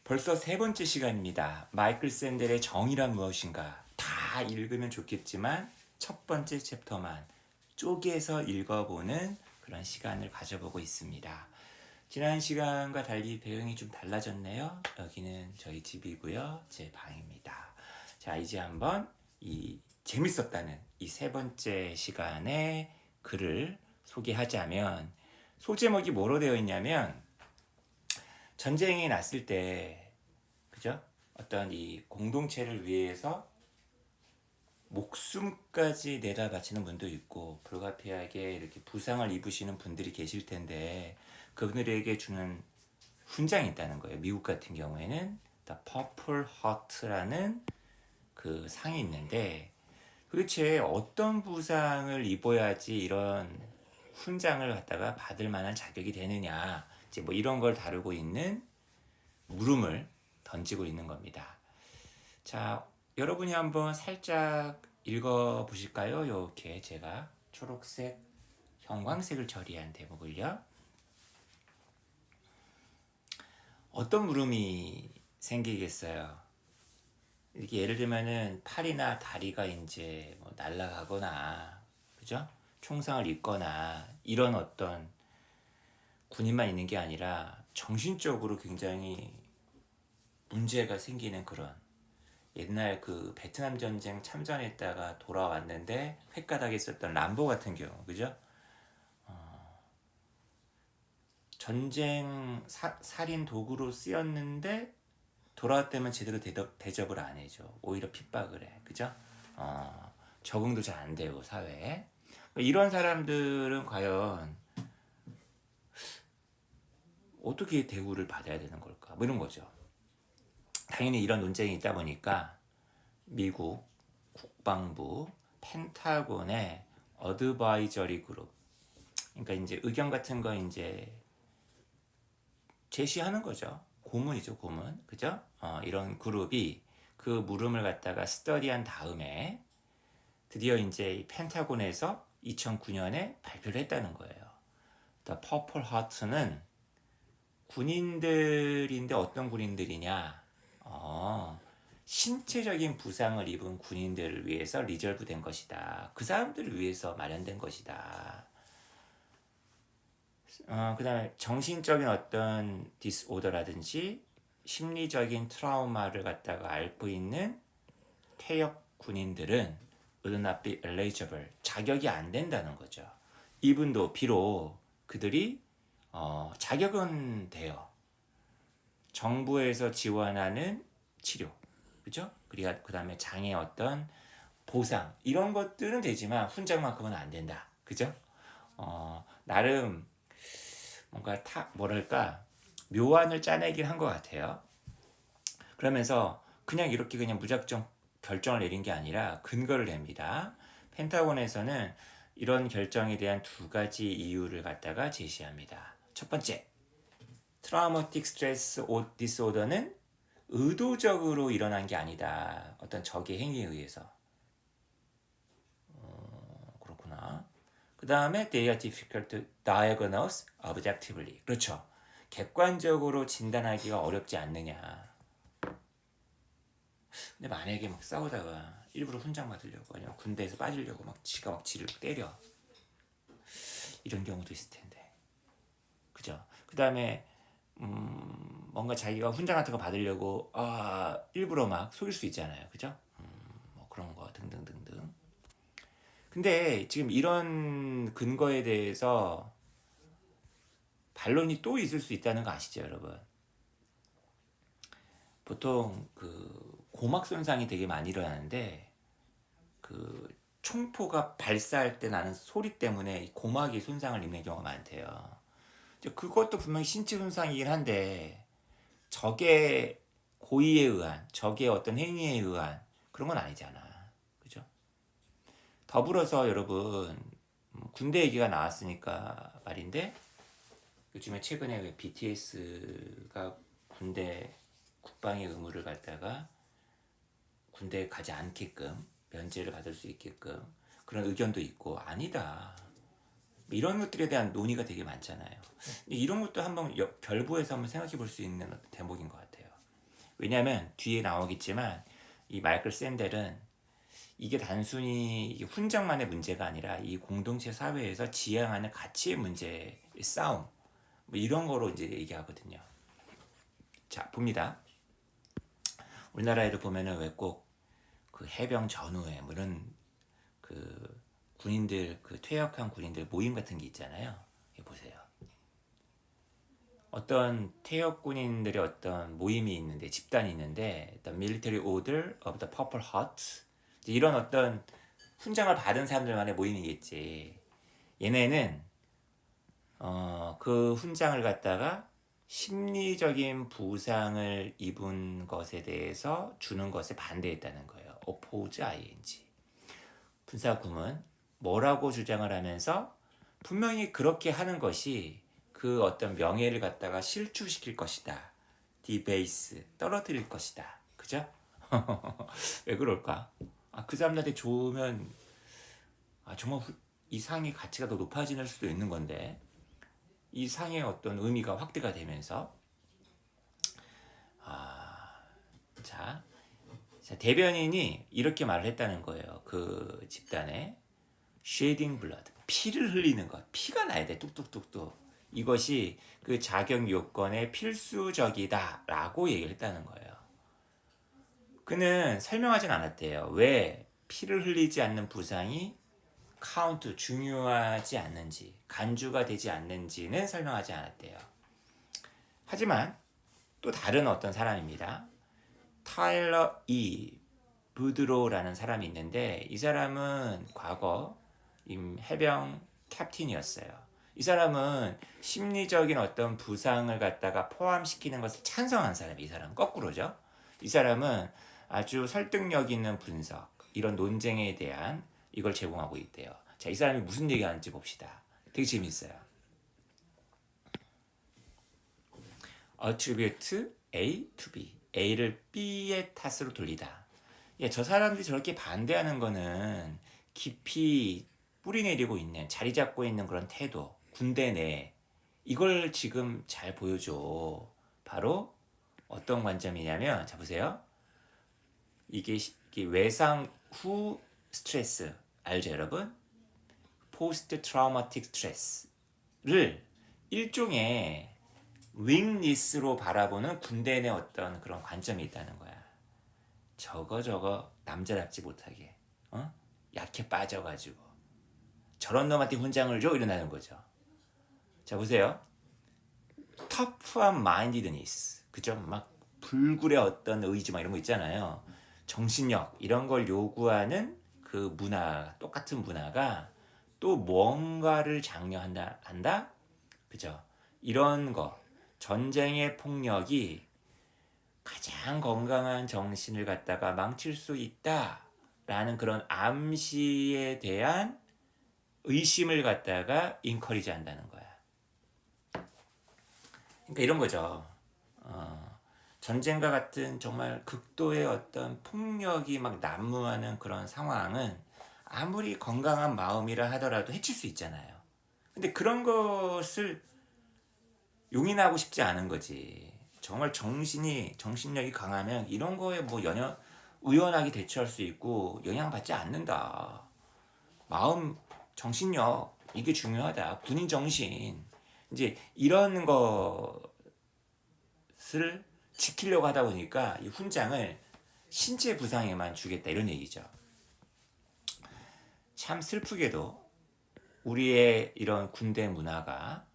벌써 세 번째 시간입니다. 마이클 샌델의 정의란 무엇인가 다 읽으면 좋겠지만 첫 번째 챕터만 쪼개서 읽어보는 그런 시간을 가져보고 있습니다. 지난 시간과 달리 배경이 좀 달라졌네요. 여기는 저희 집이고요. 제 방입니다. 자, 이제 한번 이 재밌었다는 이 세 번째 시간의 글을 소개하자면 소제목이 뭐로 되어 있냐면 전쟁이 났을 때, 그죠? 어떤 이 공동체를 위해서 목숨까지 내다 바치는 분도 있고, 불가피하게 이렇게 부상을 입으시는 분들이 계실 텐데, 그분들에게 주는 훈장이 있다는 거예요. 미국 같은 경우에는 The Purple Heart라는 그 상이 있는데, 도대체 어떤 부상을 입어야지 이런 훈장을 갖다가 받을 만한 자격이 되느냐, 이제 뭐 이런 걸 다루고 있는 물음을 던지고 있는 겁니다. 자, 여러분이 한번 살짝 읽어 보실까요? 이렇게 제가 초록색, 형광색을 처리한 대목을요. 어떤 물음이 생기겠어요? 이렇게 예를 들면은 팔이나 다리가 이제 뭐 날아가거나, 그죠? 총상을 입거나 이런 어떤 군인만 있는 게 아니라 정신적으로 굉장히 문제가 생기는 그런, 옛날 그 베트남 전쟁 참전했다가 돌아왔는데 횟가닥에 있었던 람보 같은 경우, 그죠? 전쟁 살인 도구로 쓰였는데 돌아왔다면 제대로 대접을 안 해줘. 오히려 핍박을 해, 그죠? 적응도 잘 안 되고 사회에. 이런 사람들은 과연 어떻게 대우를 받아야 되는 걸까? 뭐 이런 거죠. 당연히 이런 논쟁이 있다 보니까 미국 국방부 펜타곤의 어드바이저리 그룹, 그러니까 이제 의견 같은 거 이제 제시하는 거죠. 고문이죠, 고문. 그죠? 이런 그룹이 그 물음을 갖다가 스터디한 다음에 드디어 이제 펜타곤에서 2009년에 발표를 했다는 거예요. The Purple Heart는 군인들인데 어떤 군인들이냐? 신체적인 부상을 입은 군인들을 위해서 리저브된 것이다. 그 사람들을 위해서 마련된 것이다. 그 다음에 정신적인 어떤 디스오더라든지 심리적인 트라우마를 갖다가 앓고 있는 퇴역 군인들은 will not be eligible, 자격이 안 된다는 거죠. 이분도 비록 그들이 자격은 돼요. 정부에서 지원하는 치료, 그죠? 그리고 그 다음에 장애 어떤 보상 이런 것들은 되지만 훈장만큼은 안 된다, 그죠? 나름 뭔가 뭐랄까 묘안을 짜내긴 한 것 같아요. 그러면서 그냥 이렇게 그냥 무작정 결정을 내린 게 아니라 근거를 냅니다. 펜타곤에서는 이런 결정에 대한 두 가지 이유를 갖다가 제시합니다. 첫 번째, 트라우마틱 스트레스 디스오더는 의도적으로 일어난 게 아니다. 어떤 적의 행위에 의해서. 그렇구나. 그 다음에 they are difficult to diagnose objectively. 그렇죠. 객관적으로 진단하기가 어렵지 않느냐. 근데 만약에 막 싸우다가 일부러 훈장 받으려고 아니면 군대에서 빠지려고 막 지가 막 지를 때려. 이런 경우도 있을 텐데. 그죠? 그 다음에 뭔가 자기가 훈장 같은 거 받으려고 일부러 막 속일 수 있잖아요. 그죠? 뭐 그런 거 등등등등. 근데 지금 이런 근거에 대해서 반론이 또 있을 수 있다는 거 아시죠, 여러분? 보통 그 고막 손상이 되게 많이 일어나는데 그 총포가 발사할 때 나는 소리 때문에 고막이 손상을 입는 경우가 많대요. 그것도 분명히 신체 손상이긴 한데 적의 고의에 의한, 적의 어떤 행위에 의한 그런 건 아니잖아. 그죠? 더불어서 여러분, 군대 얘기가 나왔으니까 말인데 요즘에 최근에 왜 BTS가 군대 국방의 의무를 갖다가 군대에 가지 않게끔 면제를 받을 수 있게끔 그런 의견도 있고, 아니다, 이런 것들에 대한 논의가 되게 많잖아요. 이런 것도 한번 결부해서 한번 생각해 볼 수 있는 대목인 것 같아요. 왜냐하면 뒤에 나오겠지만 이 마이클 샌델은 이게 단순히 이게 훈장만의 문제가 아니라 이 공동체 사회에서 지향하는 가치의 문제의 싸움 뭐 이런 거로 이제 얘기하거든요. 자, 봅니다. 우리나라에도 보면은 왜 꼭 그 해병 전후에 뭐 이런 그 군인들 그 퇴역한 군인들 모임 같은 게 있잖아요. 이 보세요. 어떤 퇴역 군인들의 어떤 모임이 있는데 집단이 있는데 The Military Order of the Purple Heart 이런 어떤 훈장을 받은 사람들만의 모임이겠지. 얘네는 그 훈장을 갖다가 심리적인 부상을 입은 것에 대해서 주는 것에 반대했다는 거예요. oppose ing. 분사구문 뭐라고 주장을 하면서 분명히 그렇게 하는 것이 그 어떤 명예를 갖다가 실추시킬 것이다. 디베이스 떨어뜨릴 것이다. 그죠? 왜 그럴까? 그 사람들한테 좋으면 정말 이 상의 가치가 더 높아질 수도 있는 건데 이 상의 어떤 의미가 확대가 되면서 자 대변인이 이렇게 말을 했다는 거예요. 그 집단에 shedding blood 피를 흘리는 것 피가 나야 돼 뚝뚝뚝뚝 이것이 그 자격 요건의 필수적이다 라고 얘기를 했다는 거예요. 그는 설명하진 않았대요. 왜 피를 흘리지 않는 부상이 카운트 중요하지 않는지 간주가 되지 않는지는 설명하지 않았대요. 하지만 또 다른 어떤 사람입니다. 타일러 E. 부드로라는 사람이 있는데 이 사람은 과거 해병 캡틴이었어요. 이 사람은 심리적인 어떤 부상을 갖다가 포함시키는 것을 찬성한 사람이 이 사람은 거꾸로죠. 이 사람은 아주 설득력 있는 분석 이런 논쟁에 대한 이걸 제공하고 있대요. 자, 이 사람이 무슨 얘기하는지 봅시다. 되게 재밌어요. attribute A to B. A를 B의 탓으로 돌리다. 저 사람들이 저렇게 반대하는 거는 깊이 뿌리 내리고 있는, 자리 잡고 있는 그런 태도, 군대 내 이걸 지금 잘 보여줘. 바로 어떤 관점이냐면, 자 보세요. 이게 외상 후 스트레스 알죠, 여러분? 포스트 트라우마틱 스트레스를 일종의 윙리스로 바라보는 군대 내 어떤 그런 관점이 있다는 거야. 저거 남자답지 못하게 약해 빠져가지고 저런 놈한테 훈장을 줘 이러는 거죠. 자 보세요. 터프한 마인디드니스 그죠? 막 불굴의 어떤 의지 막 이런 거 있잖아요. 정신력 이런 걸 요구하는 그 문화 똑같은 문화가 또 뭔가를 장려한다 그죠? 이런 거 전쟁의 폭력이 가장 건강한 정신을 갖다가 망칠 수 있다라는 그런 암시에 대한 의심을 갖다가 인커리지 한다는 거야. 그러니까 이런 거죠. 전쟁과 같은 정말 극도의 어떤 폭력이 막 난무하는 그런 상황은 아무리 건강한 마음이라 하더라도 해칠 수 있잖아요. 근데 그런 것을 용인하고 싶지 않은 거지. 정말 정신력이 강하면 이런 거에 뭐 우연하게 대처할 수 있고 영향받지 않는다. 마음, 정신력 이게 중요하다. 군인 정신 이제 이런 것을 지키려고 하다 보니까 이 훈장을 신체 부상에만 주겠다 이런 얘기죠. 참 슬프게도 우리의 이런 군대 문화가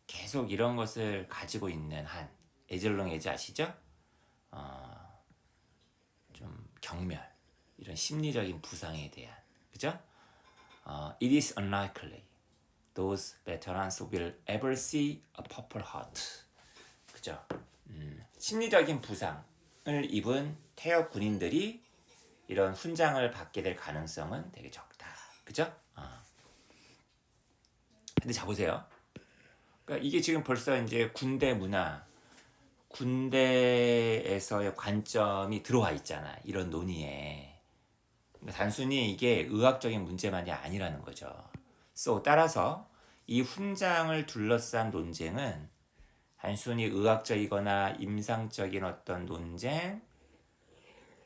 계속 이런 것을 가지고 있는 한 에젤롱에즈 아시죠? 좀 경멸 이런 심리적인 부상에 대한 그죠? It is unlikely those veterans will ever see a purple heart 그죠? 심리적인 부상을 입은 퇴역 군인들이 이런 훈장을 받게 될 가능성은 되게 적다 그죠? 근데 자 보세요. 그러니까 이게 지금 벌써 이제 군대 문화, 군대에서의 관점이 들어와 있잖아. 이런 논의에. 그러니까 단순히 이게 의학적인 문제만이 아니라는 거죠. 따라서 이 훈장을 둘러싼 논쟁은 단순히 의학적이거나 임상적인 어떤 논쟁,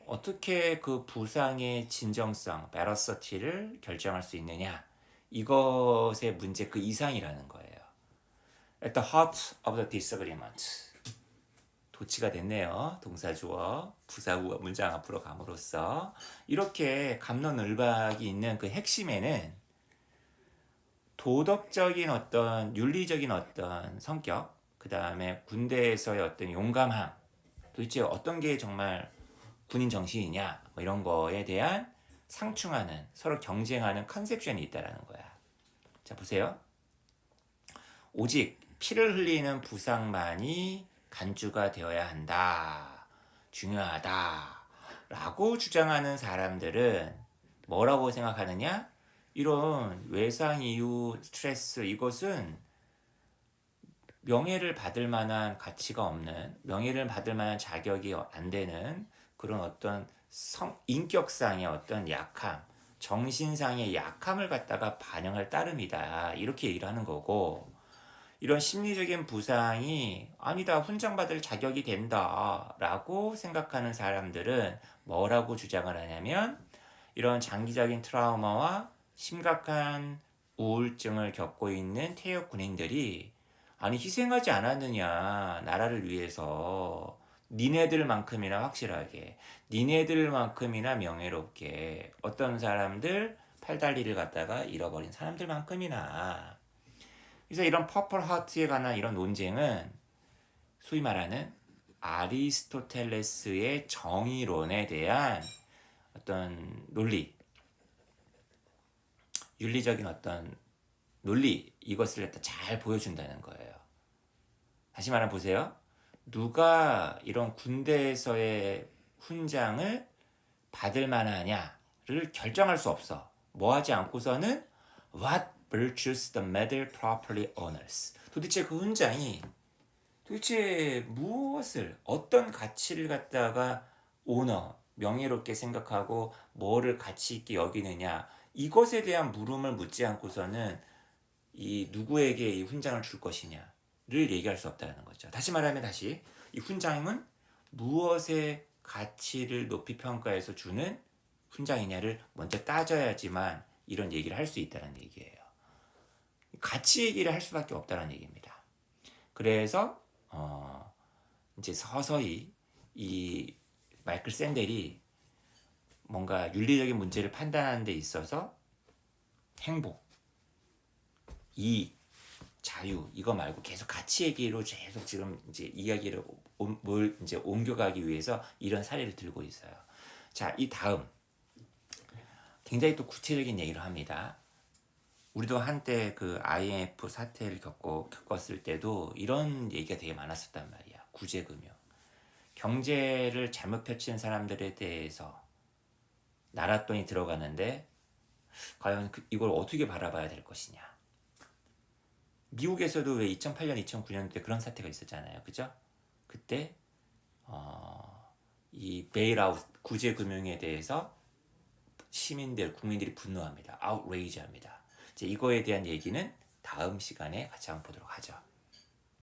어떻게 그 부상의 진정성, 베러서티를 결정할 수 있느냐, 이것의 문제 그 이상이라는 거예요. At the heart of the disagreement. 도치가 됐네요. 동사주어, 부사구 문장 앞으로 감으로써 이렇게 갑론을박이 있는 그 핵심에는 도덕적인 어떤 윤리적인 어떤 성격, 그 다음에 군대에서의 어떤 용감함, 도대체 어떤 게 정말 군인 정신이냐, 뭐 이런 거에 대한 상충하는, 서로 경쟁하는 컨셉션이 있다라는 거야. 자, 보세요. 오직 피를 흘리는 부상만이 간주가 되어야 한다. 중요하다. 라고 주장하는 사람들은 뭐라고 생각하느냐? 이런 외상 이후 스트레스, 이것은 명예를 받을 만한 가치가 없는, 명예를 받을 만한 자격이 안 되는 그런 어떤 인격상의 어떤 약함, 정신상의 약함을 갖다가 반영할 따름이다. 이렇게 얘기를 하는 거고, 이런 심리적인 부상이 아니다, 훈장받을 자격이 된다 라고 생각하는 사람들은 뭐라고 주장을 하냐면, 이런 장기적인 트라우마와 심각한 우울증을 겪고 있는 퇴역 군인들이 아니 희생하지 않았느냐, 나라를 위해서. 니네들만큼이나 확실하게, 니네들만큼이나 명예롭게, 어떤 사람들 팔다리를 갖다가 잃어버린 사람들만큼이나. 그래서 이런 퍼플 하트에 관한 이런 논쟁은 소위 말하는 아리스토텔레스의 정의론에 대한 어떤 논리, 윤리적인 어떤 논리, 이것을 갖다 잘 보여준다는 거예요. 다시 말하면 보세요. 누가 이런 군대에서의 훈장을 받을 만하냐를 결정할 수 없어. 뭐 하지 않고서는 What virtues the medal properly honors. 도대체 그 훈장이 도대체 무엇을, 어떤 가치를 갖다가 명예롭게 생각하고 뭐를 가치 있게 여기느냐, 이것에 대한 물음을 묻지 않고서는 이 누구에게 이 훈장을 줄 것이냐를 얘기할 수 없다는 거죠. 다시 말하면 이 훈장은 무엇의 가치를 높이 평가해서 주는 훈장이냐를 먼저 따져야지만 이런 얘기를 할 수 있다는 얘기예요. 가치 얘기를 할 수밖에 없다는 얘기입니다. 그래서 이제 서서히 이 마이클 샌델이 뭔가 윤리적인 문제를 판단하는 데 있어서 행복, 이익, 자유, 이거 말고 계속 가치 얘기로 계속 지금 이제 이야기를 이제 옮겨가기 위해서 이런 사례를 들고 있어요. 자, 이 다음 굉장히 또 구체적인 얘기를 합니다. 우리도 한때 그 IMF 사태를 겪었을 때도 이런 얘기가 되게 많았었단 말이야. 구제금융, 경제를 잘못 펼치는 사람들에 대해서 나라 돈이 들어가는데 과연 이걸 어떻게 바라봐야 될 것이냐. 미국에서도 왜 2008년, 2009년 때 그런 사태가 있었잖아요. 그죠? 그때 이 베일아웃, 구제금융에 대해서 국민들이 분노합니다. outrage합니다. 이제 이거에 대한 얘기는 다음 시간에 같이 한번 보도록 하죠.